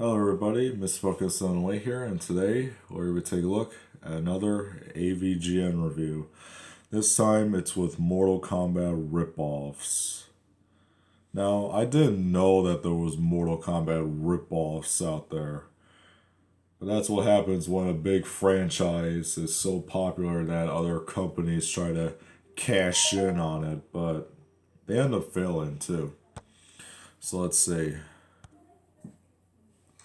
Hello everybody, Mr. on the way here, and today we're going to take a look at another AVGN review. This time it's with Mortal Kombat Ripoffs. Now, I didn't know that there was Mortal Kombat ripoffs out there. But that's what happens when a big franchise is so popular that other companies try to cash in on it, but they end up failing too. So let's see.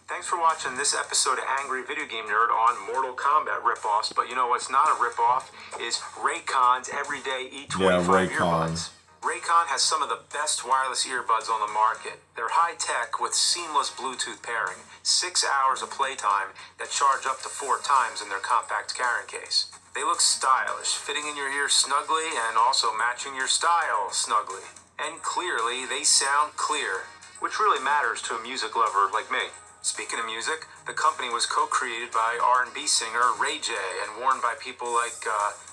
Thanks for watching this episode of Angry Video Game Nerd on Mortal Kombat ripoffs. But you know what's not a ripoff is Raycon's Everyday E25 earbuds. Raycon has some of the best wireless earbuds on the market. They're high-tech with seamless Bluetooth pairing, 6 hours of playtime that charge up to 4 times in their compact carrying case. They look stylish, fitting in your ear snugly and also matching your style snugly. And clearly, they sound clear, which really matters to a music lover like me. Speaking of music, the company was co-created by R&B singer Ray J and worn by people like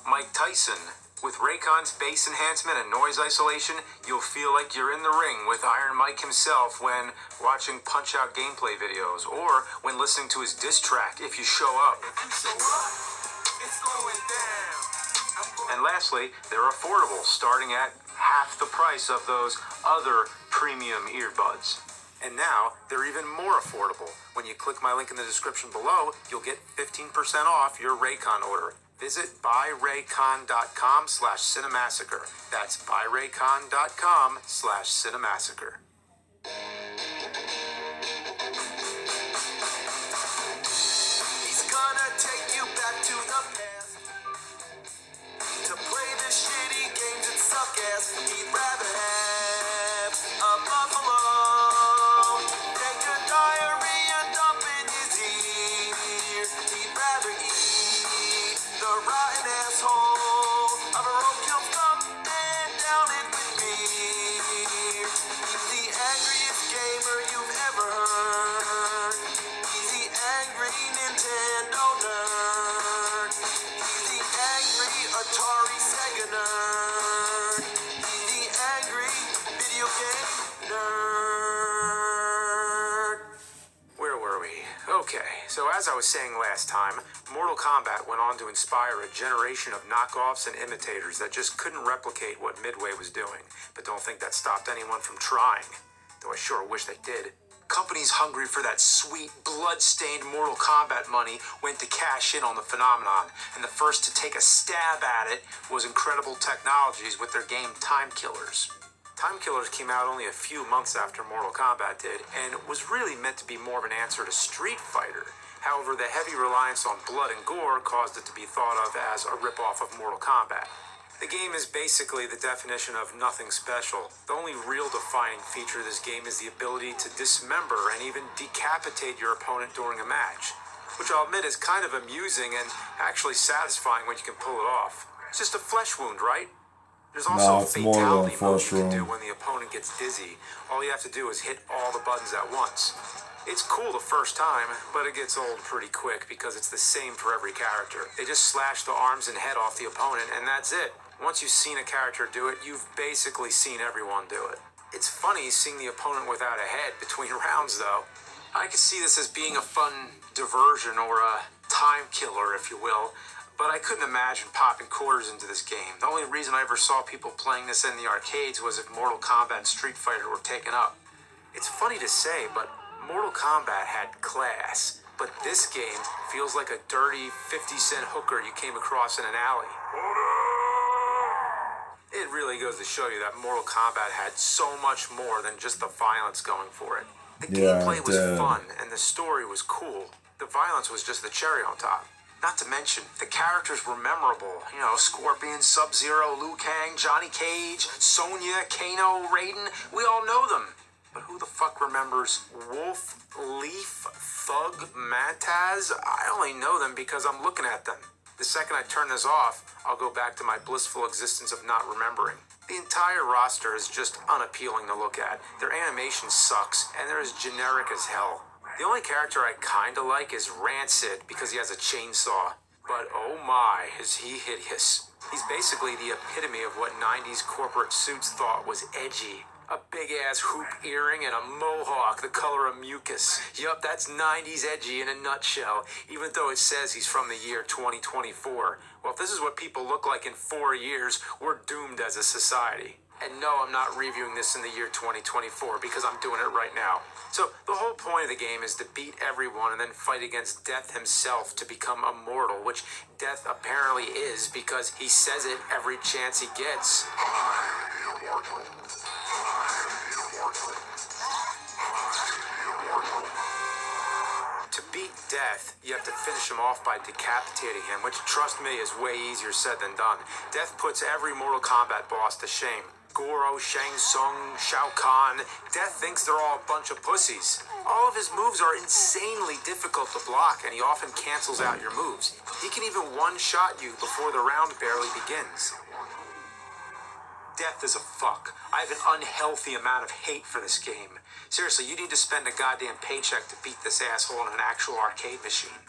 Mike Tyson. With Raycon's bass enhancement and noise isolation, you'll feel like you're in the ring with Iron Mike himself when watching Punch-Out gameplay videos or when listening to his diss track, If You Show Up. It's going down. And lastly, they're affordable, starting at half the price of those other premium earbuds. And now, they're even more affordable. When you click my link in the description below, you'll get 15% off your Raycon order. Visit buyraycon.com/cinemassacre. That's buyraycon.com/cinemassacre. He's gonna take you back to the past to play the shitty games that suck ass. He'd rather have a buffalo. Rotten asshole of a roadkill stump and down it with me. He's the angriest gamer you've ever heard. He's the angry Nintendo nerd. He's the angry Atari Sega nerd. He's the angry video game nerd. Where were we? Okay, so as I was saying last time, Mortal Kombat went on to inspire a generation of knockoffs and imitators that just couldn't replicate what Midway was doing. But don't think that stopped anyone from trying, though I sure wish they did. Companies hungry for that sweet, blood-stained Mortal Kombat money went to cash in on the phenomenon, and the first to take a stab at it was Incredible Technologies with their game Time Killers. Time Killers came out only a few months after Mortal Kombat did, and was really meant to be more of an answer to Street Fighter. However, the heavy reliance on blood and gore caused it to be thought of as a ripoff of Mortal Kombat. The game is basically the definition of nothing special. The only real defining feature of this game is the ability to dismember and even decapitate your opponent during a match, which I'll admit is kind of amusing and actually satisfying when you can pull it off. It's just a flesh wound, right? There's also a fatality mode you can do when the opponent gets dizzy. All you have to do is hit all the buttons at once. It's cool the first time, but it gets old pretty quick because it's the same for every character. They just slash the arms and head off the opponent, and that's it. Once you've seen a character do it, you've basically seen everyone do it. It's funny seeing the opponent without a head between rounds, though. I could see this as being a fun diversion or a time killer, if you will, but I couldn't imagine popping quarters into this game. The only reason I ever saw people playing this in the arcades was if Mortal Kombat and Street Fighter were taken up. It's funny to say, but Mortal Kombat had class, but this game feels like a dirty 50-cent hooker you came across in an alley. It really goes to show you that Mortal Kombat had so much more than just the violence going for it. The gameplay was fun, and the story was cool. The violence was just the cherry on top. Not to mention, the characters were memorable. You know, Scorpion, Sub-Zero, Liu Kang, Johnny Cage, Sonya, Kano, Raiden. We all know them. But who the fuck remembers Wolf, Leaf, Thug, Mataz? I only know them because I'm looking at them. The second I turn this off, I'll go back to my blissful existence of not remembering. The entire roster is just unappealing to look at. Their animation sucks, and they're as generic as hell. The only character I kinda like is Rancid because he has a chainsaw. But oh my, is he hideous. He's basically the epitome of what 90s corporate suits thought was edgy. A big-ass hoop earring and a mohawk the color of mucus. Yup, that's 90s edgy in a nutshell, even though it says he's from the year 2024. Well, if this is what people look like in 4 years, we're doomed as a society. And no, I'm not reviewing this in the year 2024 because I'm doing it right now. So the whole point of the game is to beat everyone and then fight against Death himself to become immortal, which Death apparently is because he says it every chance he gets. To beat Death, you have to finish him off by decapitating him, which, trust me, is way easier said than done. Death puts every Mortal Kombat boss to shame. Goro, Shang Tsung, Shao Kahn. Death thinks they're all a bunch of pussies. All of his moves are insanely difficult to block, and he often cancels out your moves. He can even one-shot you before the round barely begins. Death is a fuck. I have an unhealthy amount of hate for this game. Seriously, you need to spend a goddamn paycheck to beat this asshole in an actual arcade machine.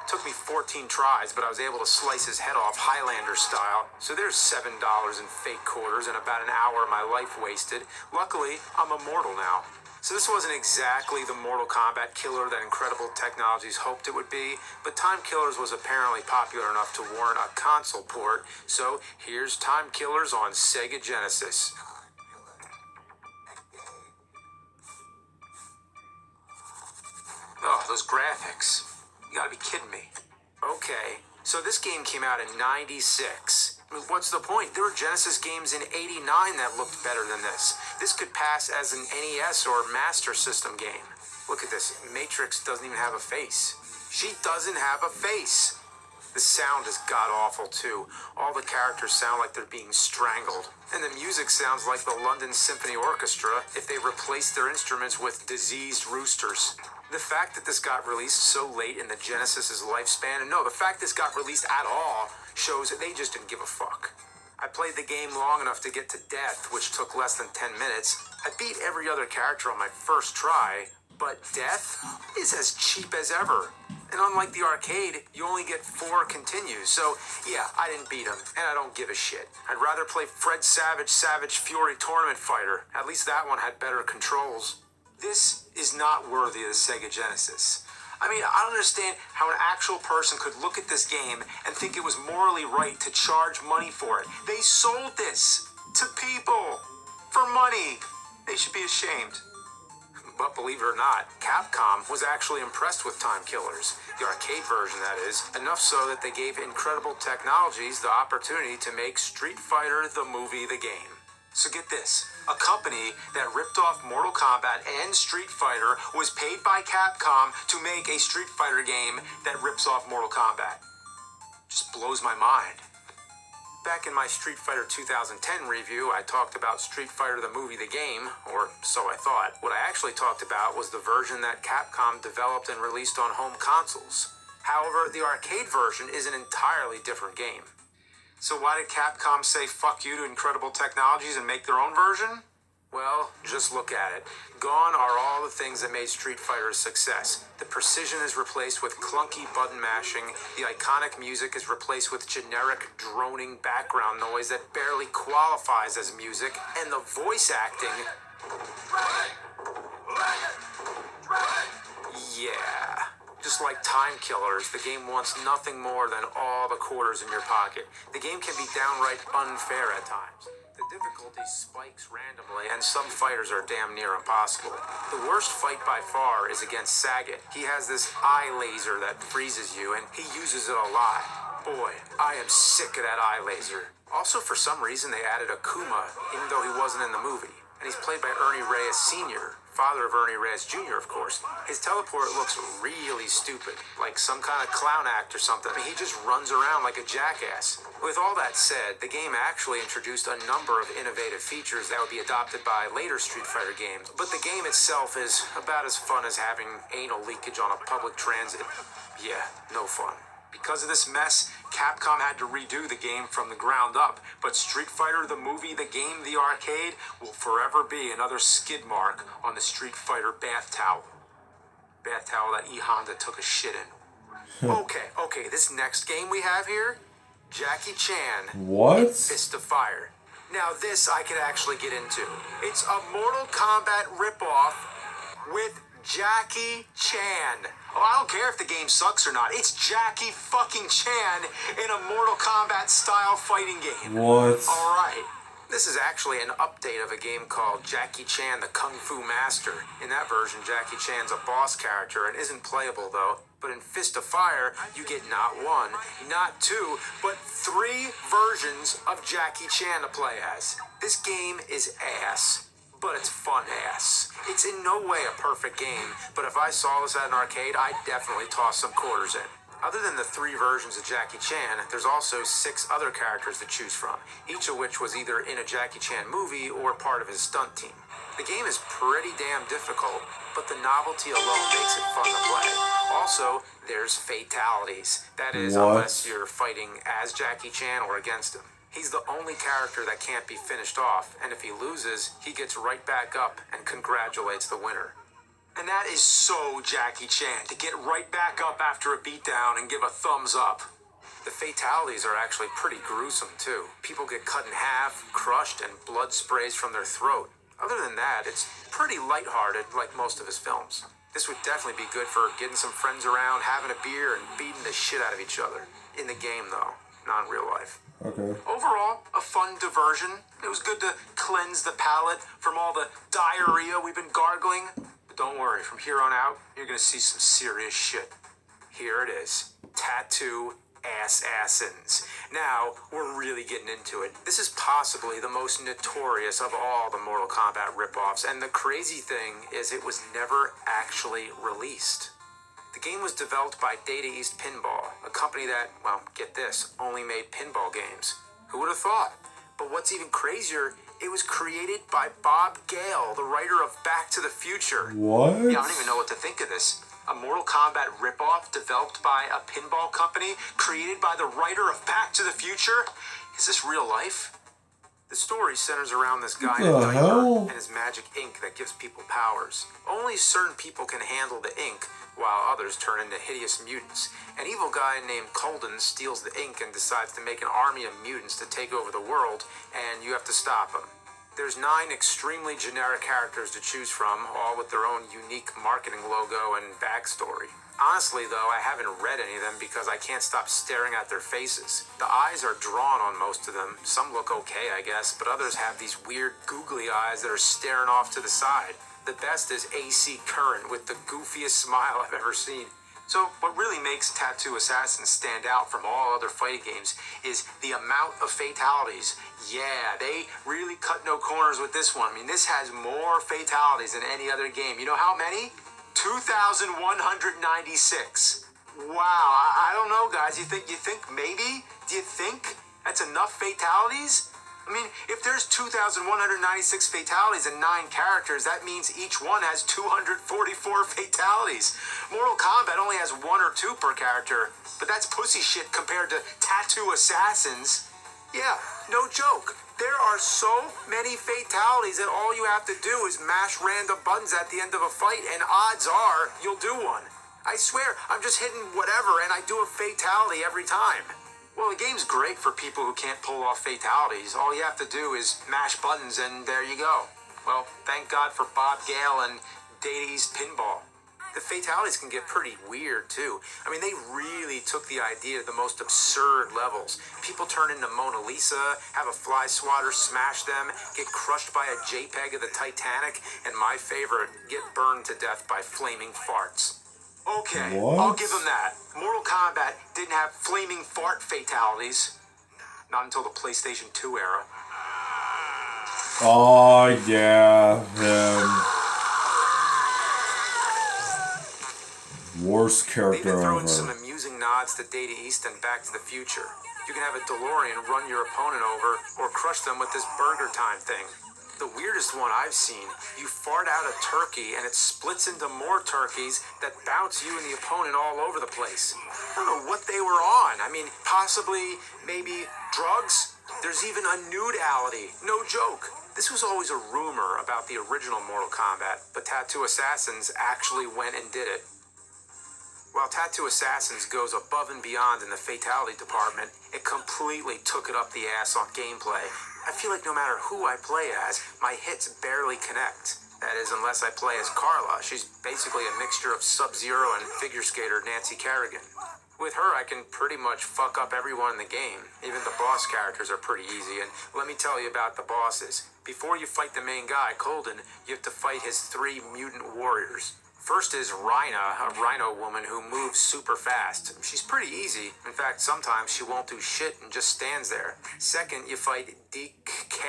Took me 14 tries, but I was able to slice his head off Highlander style. So there's $7 in fake quarters and about an hour of my life wasted. Luckily, I'm immortal now. So this wasn't exactly the Mortal Kombat killer that Incredible Technologies hoped it would be, but Time Killers was apparently popular enough to warrant a console port, so here's Time Killers on Sega Genesis. Oh, those graphics. You gotta be kidding me. Okay, so this game came out in '96. I mean, what's the point? There were Genesis games in '89 that looked better than this. This could pass as an NES or Master System game. Look at this. Matrix doesn't even have a face. She doesn't have a face. The sound is god-awful, too. All the characters sound like they're being strangled. And the music sounds like the London Symphony Orchestra if they replaced their instruments with diseased roosters. The fact that this got released so late in the Genesis's lifespan, and no, the fact this got released at all, shows that they just didn't give a fuck. I played the game long enough to get to Death, which took less than 10 minutes. I beat every other character on my first try, but Death is as cheap as ever. And unlike the arcade, you only get 4 continues. So, yeah, I didn't beat him, and I don't give a shit. I'd rather play Fred Savage Savage Fury Tournament Fighter. At least that one had better controls. This is not worthy of the Sega Genesis. I mean, I don't understand how an actual person could look at this game and think it was morally right to charge money for it. They sold this to people for money. They should be ashamed. But believe it or not, Capcom was actually impressed with Time Killers, the arcade version that is, enough so that they gave Incredible Technologies the opportunity to make Street Fighter the movie the game. So get this, a company that ripped off Mortal Kombat and Street Fighter was paid by Capcom to make a Street Fighter game that rips off Mortal Kombat. Just blows my mind. Back in my Street Fighter 2010 review, I talked about Street Fighter the movie the game, or so I thought. What I actually talked about was the version that Capcom developed and released on home consoles. However, the arcade version is an entirely different game. So why did Capcom say fuck you to Incredible Technologies and make their own version? Well, just look at it. Gone are all the things that made Street Fighter a success. The precision is replaced with clunky button mashing, the iconic music is replaced with generic droning background noise that barely qualifies as music, and the voice acting... Yeah. Just like Time Killers, the game wants nothing more than all the quarters in your pocket. The game can be downright unfair at times. The difficulty spikes randomly, and some fighters are damn near impossible. The worst fight by far is against Sagat. He has this eye laser that freezes you, and he uses it a lot. Boy, I am sick of that eye laser. Also, for some reason, they added Akuma, even though he wasn't in the movie. And he's played by Ernie Reyes Sr., father of Ernie Reyes Jr., of course. His teleport looks really stupid, like some kind of clown act or something. I mean, he just runs around like a jackass. With all that said, the game actually introduced a number of innovative features that would be adopted by later Street Fighter games. But the game itself is about as fun as having anal leakage on a public transit. Yeah, no fun. Because of this mess, Capcom had to redo the game from the ground up, but Street Fighter the movie, the game, the arcade, will forever be another skid mark on the Street Fighter bath towel. Bath towel that E. Honda took a shit in. Okay, this next game we have here, Jackie Chan. What? Fist of Fire. Now this I could actually get into. It's a Mortal Kombat ripoff with Jackie Chan. Oh, I don't care if the game sucks or not. It's Jackie fucking Chan in a Mortal Kombat style fighting game. What? Alright. This is actually an update of a game called Jackie Chan the Kung Fu Master. In that version, Jackie Chan's a boss character and isn't playable though. But in Fist of Fire, you get not one, not two, but three versions of Jackie Chan to play as. This game is ass, but it's fun ass. It's in no way a perfect game, but if I saw this at an arcade, I'd definitely toss some quarters in. Other than the three versions of Jackie Chan, there's also 6 other characters to choose from, each of which was either in a Jackie Chan movie or part of his stunt team. The game is pretty damn difficult, but the novelty alone makes it fun to play. Also, there's fatalities. That is, unless you're fighting as Jackie Chan or against him. He's the only character that can't be finished off, and if he loses, he gets right back up and congratulates the winner. And that is so Jackie Chan, to get right back up after a beatdown and give a thumbs up. The fatalities are actually pretty gruesome too. People get cut in half, crushed, and blood sprays from their throat. Other than that, it's pretty lighthearted like most of his films. This would definitely be good for getting some friends around, having a beer, and beating the shit out of each other. In the game though, not in real life. Okay. Overall, a fun diversion. It was good to cleanse the palate from all the diarrhea we've been gargling. But don't worry, from here on out, you're gonna see some serious shit. Here it is. Tattoo Assassins. Now, we're really getting into it. This is possibly the most notorious of all the Mortal Kombat ripoffs, and the crazy thing is it was never actually released. The game was developed by Data East Pinball, a company that, well, get this, only made pinball games. Who would have thought? But what's even crazier, it was created by Bob Gale, the writer of Back to the Future. What? Yeah, I don't even know what to think of this. A Mortal Kombat ripoff developed by a pinball company, created by the writer of Back to the Future? Is this real life? The story centers around this guy in a diaper and his magic ink that gives people powers. Only certain people can handle the ink, while others turn into hideous mutants. An evil guy named Colden steals the ink and decides to make an army of mutants to take over the world, and you have to stop him. There's 9 extremely generic characters to choose from, all with their own unique marketing logo and backstory. Honestly, though, I haven't read any of them because I can't stop staring at their faces. The eyes are drawn on most of them. Some look okay, I guess, but others have these weird googly eyes that are staring off to the side. The best is AC Current with the goofiest smile I've ever seen. So what really makes Tattoo Assassins stand out from all other fighting games is the amount of fatalities. Yeah, they really cut no corners with this one. I mean, this has more fatalities than any other game. You know how many? 2,196. Wow, I don't know, guys. You think maybe? Do you think that's enough fatalities? I mean, if there's 2,196 fatalities and 9 characters, that means each one has 244 fatalities. Mortal Kombat only has 1 or 2 per character, but that's pussy shit compared to Tattoo Assassins. Yeah, no joke. There are so many fatalities that all you have to do is mash random buttons at the end of a fight, and odds are you'll do one. I swear, I'm just hitting whatever, and I do a fatality every time. Well, the game's great for people who can't pull off fatalities. All you have to do is mash buttons and there you go. Well, thank God for Bob Gale and Data East Pinball. The fatalities can get pretty weird, too. I mean, they really took the idea to the most absurd levels. People turn into Mona Lisa, have a fly swatter smash them, get crushed by a JPEG of the Titanic, and my favorite, get burned to death by flaming farts. Okay, what? I'll give them that. Mortal Kombat didn't have flaming fart fatalities. Not until the PlayStation 2 era. Oh, yeah, him. Worst character They've been throwing ever. some amusing nods to Data East and Back to the Future. You can have a DeLorean run your opponent over or crush them with this burger time thing. The weirdest one I've seen, you fart out a turkey and it splits into more turkeys that bounce you and the opponent all over the place. I don't know what they were on. I mean, possibly, maybe drugs? There's even a nudality. No joke. This was always a rumor about the original Mortal Kombat, but Tattoo Assassins actually went and did it. While Tattoo Assassins goes above and beyond in the fatality department, it completely took it up the ass on gameplay. I feel like no matter who I play as, my hits barely connect. That is, unless I play as Carla. She's basically a mixture of Sub-Zero and figure skater Nancy Kerrigan. With her, I can pretty much fuck up everyone in the game. Even the boss characters are pretty easy, and let me tell you about the bosses. Before you fight the main guy, Colden, you have to fight his 3 mutant warriors. First is Rhina, a rhino woman who moves super fast. She's pretty easy. In fact, sometimes she won't do shit and just stands there. Second, you fight DK.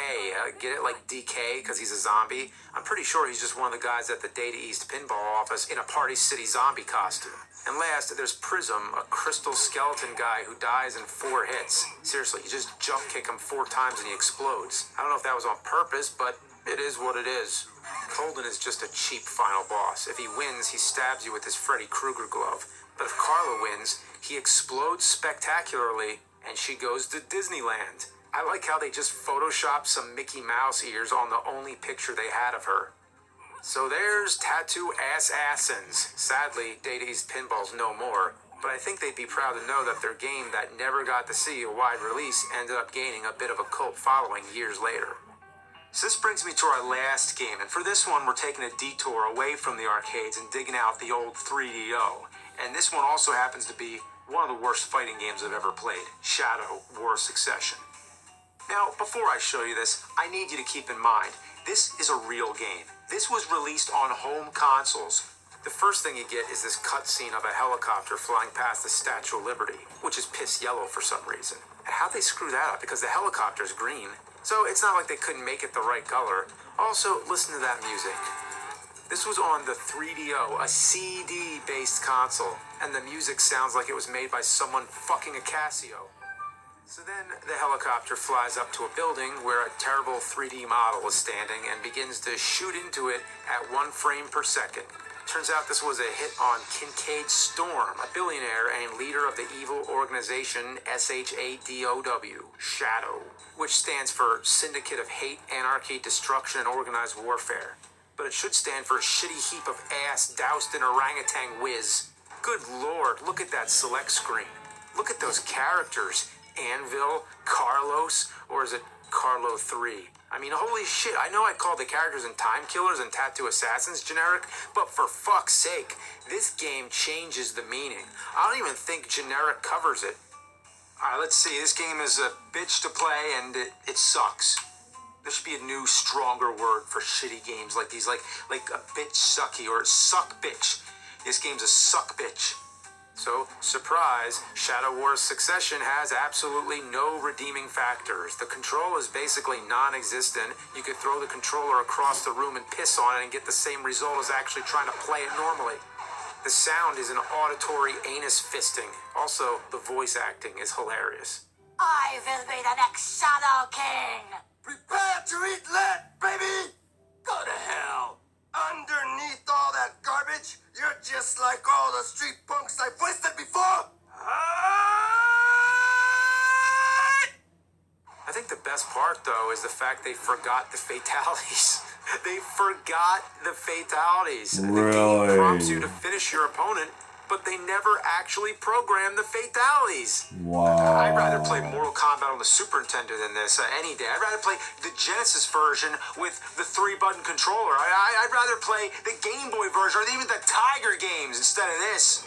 Get it, like DK, because he's a zombie? I'm pretty sure he's just one of the guys at the Data East pinball office in a Party City zombie costume. And last, there's Prism, a crystal skeleton guy who dies in 4 hits. Seriously, you just jump kick him 4 times and he explodes. I don't know if that was on purpose, but it is what it is. Colden is just a cheap final boss. If he wins, he stabs you with his Freddy Krueger glove. But if Carla wins, he explodes spectacularly and she goes to Disneyland. I like how they just photoshopped some Mickey Mouse ears on the only picture they had of her. So there's Tattoo Assassins. Sadly, Data East Pinball's no more, but I think they'd be proud to know that their game that never got to see a wide release ended up gaining a bit of a cult following years later. So this brings me to our last game, and for this one we're taking a detour away from the arcades and digging out the old 3DO. And this one also happens to be one of the worst fighting games I've ever played, Shadow War Succession. Now, before I show you this, I need you to keep in mind, this is a real game. This was released on home consoles. The first thing you get is this cutscene of a helicopter flying past the Statue of Liberty, which is piss yellow for some reason. And how'd they screw that up? Because the helicopter's green. So it's not like they couldn't make it the right color. Also, listen to that music. This was on the 3DO, a CD-based console, and the music sounds like it was made by someone fucking a Casio. So then the helicopter flies up to a building where a terrible 3D model is standing and begins to shoot into it at 1 frame per second. Turns out this was a hit on Kincaid Storm, a billionaire and leader of the evil organization SHADOW, Shadow, which stands for Syndicate of Hate, Anarchy, Destruction, and Organized Warfare. But it should stand for Shitty Heap of Ass Doused in Orangutan Whiz. Good lord, look at that select screen. Look at those characters. Anvil, Carlos, or is it Carlo 3? I mean, holy shit, I know I called the characters in Time Killers and Tattoo Assassins generic, but for fuck's sake, this game changes the meaning. I don't even think generic covers it. Alright, let's see, this game is a bitch to play and it sucks. There should be a new, stronger word for shitty games like these, like a bitch sucky or suck bitch. This game's a suck bitch. So, surprise, Shadow War Succession has absolutely no redeeming factors. The control is basically non-existent. You could throw the controller across the room and piss on it and get the same result as actually trying to play it normally. The sound is an auditory anus fisting. Also, the voice acting is hilarious. I will be the next Shadow King! Prepare to eat lead, baby! Go to hell! Underneath all that garbage, you're just like all the street punks I've wasted before! I think the best part, though, is the fact they forgot the fatalities. They forgot the fatalities. The game prompts you to finish your opponent, but they never actually program the fatalities. Wow. I'd rather play Mortal Kombat on the Super Nintendo than this any day. I'd rather play the Genesis version with the 3-button controller. I'd rather play the Game Boy version or even the Tiger games instead of this.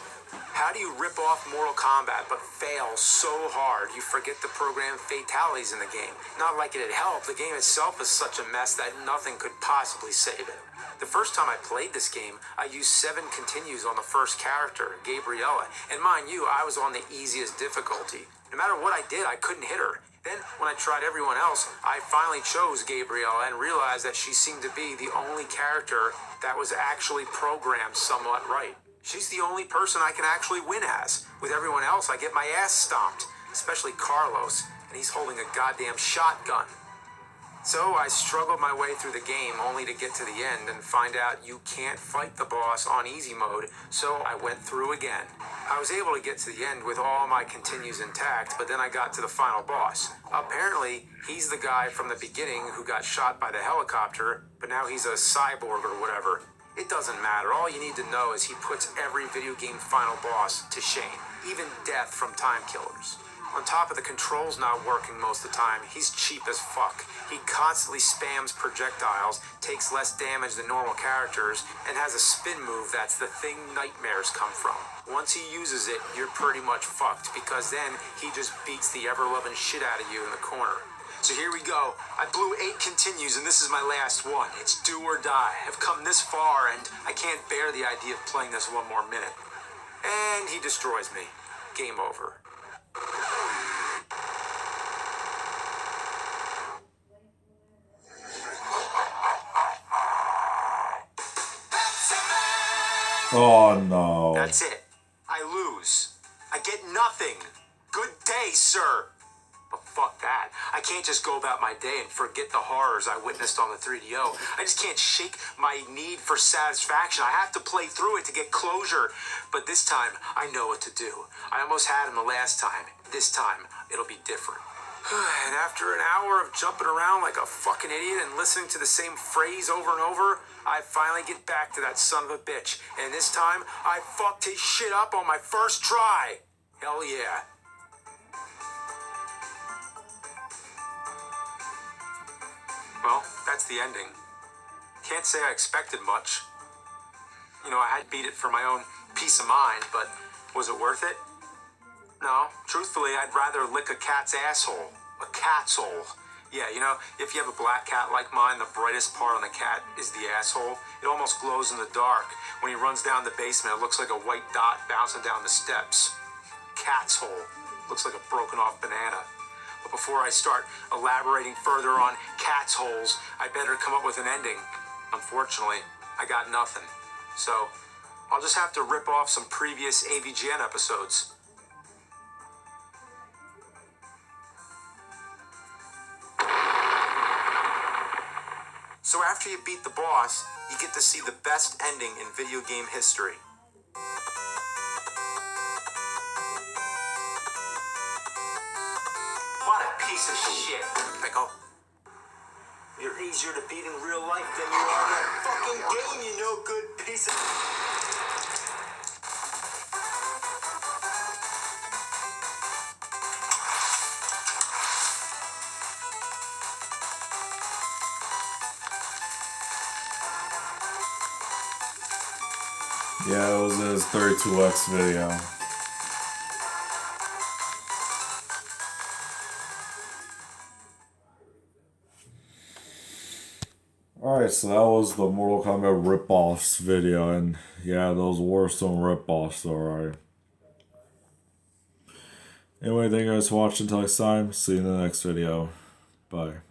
How do you rip off Mortal Kombat but fail so hard you forget to program fatalities in the game? Not like it'd help. The game itself is such a mess that nothing could possibly save it. The first time I played this game, I used 7 continues on the first character, Gabriella, and mind you, I was on the easiest difficulty. No matter what I did, I couldn't hit her. Then, when I tried everyone else, I finally chose Gabriella and realized that she seemed to be the only character that was actually programmed somewhat right. She's the only person I can actually win as. With everyone else, I get my ass stomped, especially Carlos, and he's holding a goddamn shotgun. So I struggled my way through the game only to get to the end and find out you can't fight the boss on easy mode, so I went through again. I was able to get to the end with all my continues intact, but then I got to the final boss. Apparently, he's the guy from the beginning who got shot by the helicopter, but now he's a cyborg or whatever. It doesn't matter. All you need to know is he puts every video game final boss to shame, even death from Time Killers. On top of the controls not working most of the time, he's cheap as fuck. He constantly spams projectiles, takes less damage than normal characters, and has a spin move that's the thing nightmares come from. Once he uses it, you're pretty much fucked, because then he just beats the ever-loving shit out of you in the corner. So here we go. I blew 8 continues, and this is my last one. It's do or die. I've come this far, and I can't bear the idea of playing this one more minute. And he destroys me. Game over. Oh no. That's it. I lose. I get nothing. Good day, sir. But fuck that. I can't just go about my day and forget the horrors I witnessed on the 3DO. I just can't shake my need for satisfaction. I have to play through it to get closure. But this time, I know what to do. I almost had him the last time. This time, it'll be different. And after an hour of jumping around like a fucking idiot and listening to the same phrase over and over, I finally get back to that son of a bitch. And this time, I fucked his shit up on my first try. Hell yeah. Well, that's the ending. Can't say I expected much. You know, I had beat it for my own peace of mind, but was it worth it? No. Truthfully, I'd rather lick a cat's asshole. A cat's hole. Yeah, you know, if you have a black cat like mine, the brightest part on the cat is the asshole. It almost glows in the dark. When he runs down the basement, it looks like a white dot bouncing down the steps. Cat's hole. Looks like a broken off banana. But before I start elaborating further on cat's holes, I better come up with an ending. Unfortunately, I got nothing. So, I'll just have to rip off some previous AVGN episodes. So after you beat the boss, you get to see the best ending in video game history. What a piece of shit. Pickle. You're easier to beat in real life than you are in that fucking game, you no good piece of... Yeah, it was his 32x video. Alright, so that was the Mortal Kombat Ripoffs video, and yeah, those were some ripoffs, alright. Anyway, thank you guys for watching until next time. See you in the next video. Bye.